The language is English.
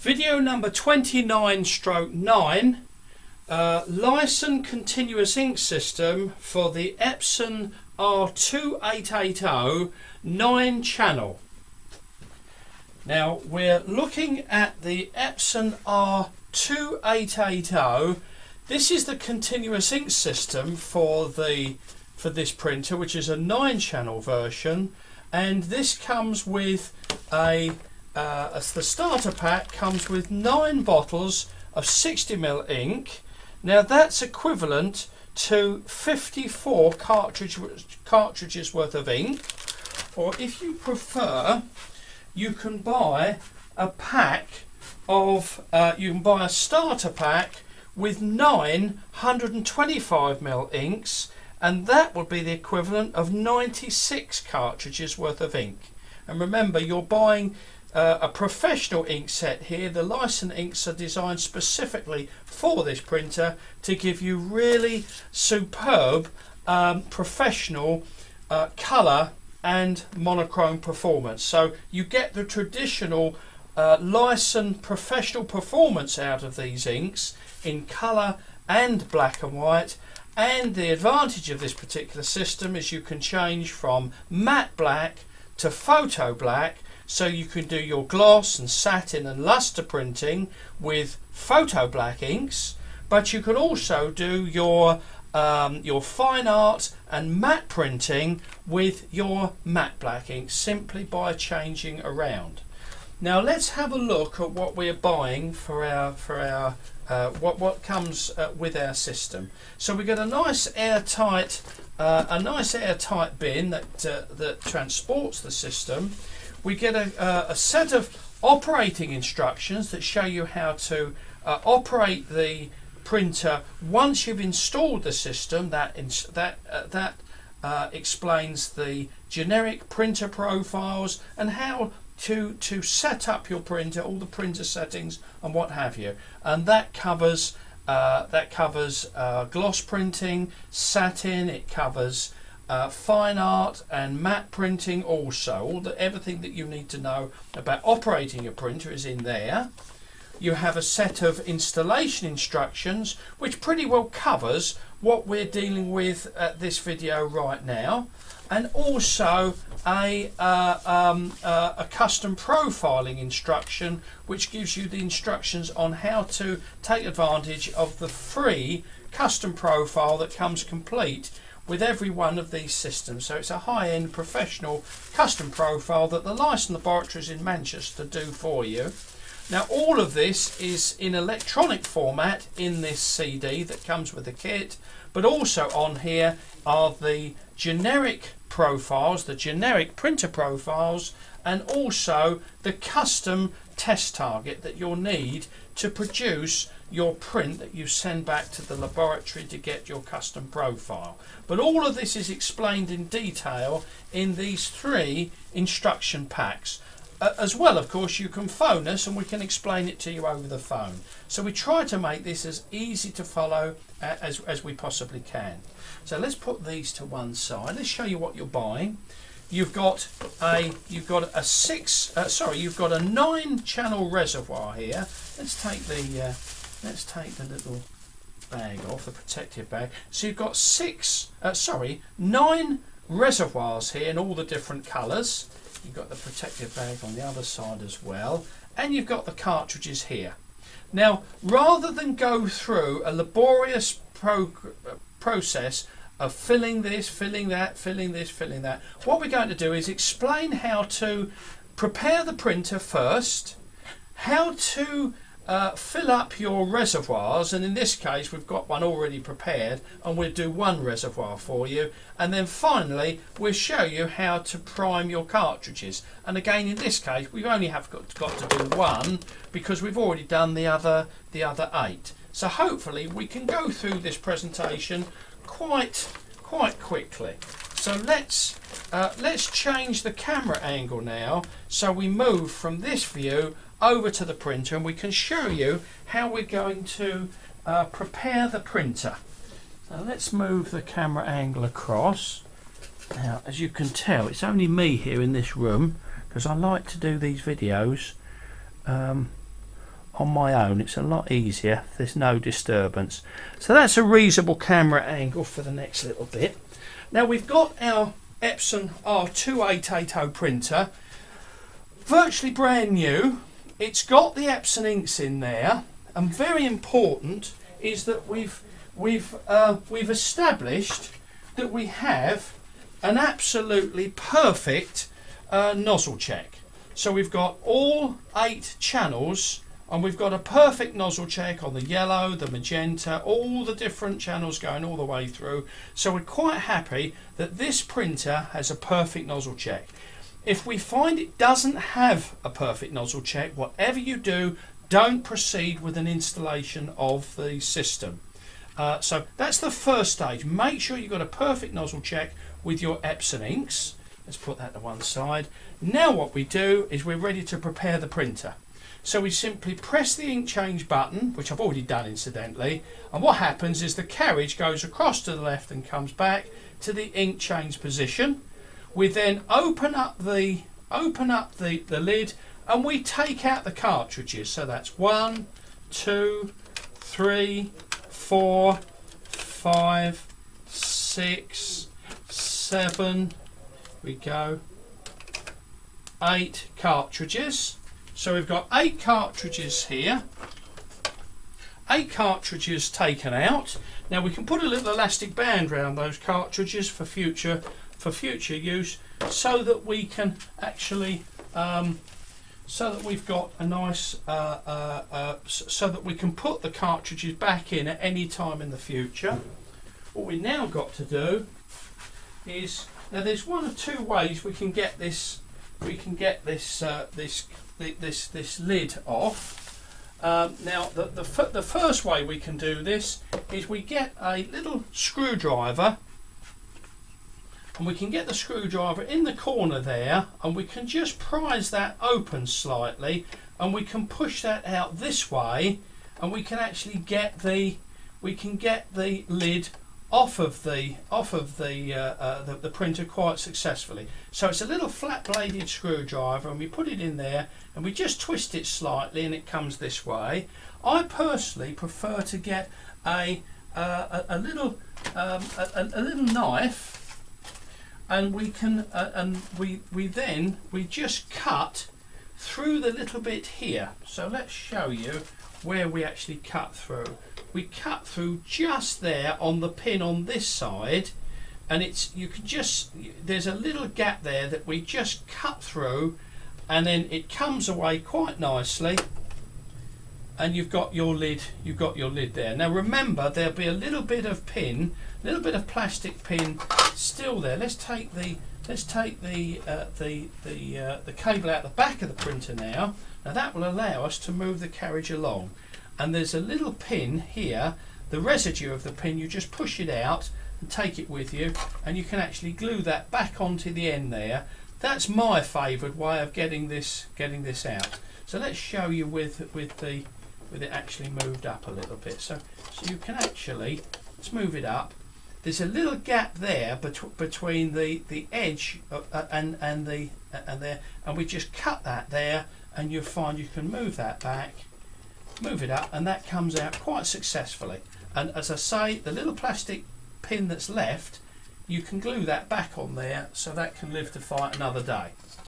Video number 29/9, Lyson continuous ink system for the Epson R2880 9-channel. Now we're looking at the Epson R2880. This is the continuous ink system for this printer, which is a 9-channel version, and this comes with as the starter pack comes with 9 bottles of 60ml ink. Now that's equivalent to 54 cartridges worth of ink, or if you prefer, you can buy a pack of you can buy a starter pack with 9 125ml inks, and that would be the equivalent of 96 cartridges worth of ink. And remember, you're buying a professional ink set here. The Lyson inks are designed specifically for this printer to give you really superb professional colour and monochrome performance. So you get the traditional Lyson professional performance out of these inks in colour and black and white. And the advantage of this particular system is you can change from matte black to photo black, so you can do your gloss and satin and luster printing with photo black inks, but you can also do your fine art and matte printing with your matte black ink simply by changing around. Now let's have a look at what we're buying for our what comes with our system. So we get a nice airtight bin that transports the system. We get a set of operating instructions that show you how to operate the printer once you've installed the system. That explains the generic printer profiles and how to set up your printer, all the printer settings and what have you. And that covers gloss printing, satin. It covers fine art and matte printing also. Everything that you need to know about operating your printer is in there. You have a set of installation instructions which pretty well covers what we're dealing with at this video right now, and also a custom profiling instruction which gives you the instructions on how to take advantage of the free custom profile that comes complete with every one of these systems. So it's a high-end professional custom profile that the Lyson laboratories in Manchester do for you. Now all of this is in electronic format in this CD that comes with the kit, but also on here are the generic profiles, the generic printer profiles, and also the custom test target that you'll need to produce your print that you send back to the laboratory to get your custom profile. But all of this is explained in detail in these 3 instruction packs. As well, of course, you can phone us and we can explain it to you over the phone. So we try to make this as easy to follow as we possibly can. So let's put these to one side. Let's show you what you're buying. You've got a 9-channel reservoir here. Let's take the little bag off, the protective bag. So you've got 9 reservoirs here in all the different colours. You've got the protective bag on the other side as well, and you've got the cartridges here. Now, rather than go through a laborious process of filling this, filling that, filling this, filling that, what we're going to do is explain how to prepare the printer first, how to fill up your reservoirs, and in this case we've got one already prepared and we'll do 1 reservoir for you, and then finally we'll show you how to prime your cartridges. And again, in this case we've only got to do 1 because we've already done the other 8. So hopefully we can go through this presentation quite quickly. So let's change the camera angle now, so we move from this view over to the printer and we can show you how we're going to prepare the printer. So let's move the camera angle across. Now, as you can tell, it's only me here in this room because I like to do these videos on my own it's a lot easier. There's no disturbance. So that's a reasonable camera angle for the next little bit. Now we've got our Epson R2880 printer, virtually brand new. It's got the Epson inks in there, and very important is that we've established that we have an absolutely perfect nozzle check. So we've got all 8 channels, and we've got a perfect nozzle check on the yellow, the magenta, all the different channels going all the way through. So we're quite happy that this printer has a perfect nozzle check. If we find it doesn't have a perfect nozzle check, whatever you do, don't proceed with an installation of the system. So that's the first stage. Make sure you've got a perfect nozzle check with your Epson inks. Let's put that to one side. Now what we do is we're ready to prepare the printer. So we simply press the ink change button, which I've already done incidentally, and what happens is the carriage goes across to the left and comes back to the ink change position. We then open up the lid, and we take out the cartridges. So that's 1, 2, 3, 4, 5, 6, 7. We go 8 cartridges. So we've got 8 cartridges here. 8 cartridges taken out. Now we can put a little elastic band around those cartridges for future use, so that we can actually so that we've got a nice so that we can put the cartridges back in at any time in the future. What we now got to do is, now there's one of 2 ways we can get this this lid off. Now the first way we can do this is we get a little screwdriver, and we can get the screwdriver in the corner there, and we can just prise that open slightly, and we can push that out this way, and we can actually get the lid off of the printer quite successfully. So it's a little flat bladed screwdriver, and we put it in there and we just twist it slightly, and it comes this way. I personally prefer to get a little knife, and we can we just cut through the little bit here. So let's show you where we actually cut through. We cut through just there on the pin on this side, and there's a little gap there that we just cut through, and then it comes away quite nicely, and you've got your lid there. Now remember, there'll be a little bit of plastic pin still there. Let's take the cable out the back of the printer now. Now that will allow us to move the carriage along. And there's a little pin here, the residue of the pin, you just push it out and take it with you, and you can actually glue that back onto the end there. That's my favoured way of getting this out. So let's show you with it actually moved up a little bit. So you can actually, let's move it up. There's a little gap there between the edge and there, and we just cut that there, and you'll find you can move that back, move it up, and that comes out quite successfully. And as I say, the little plastic pin that's left, you can glue that back on there, so that can live to fight another day.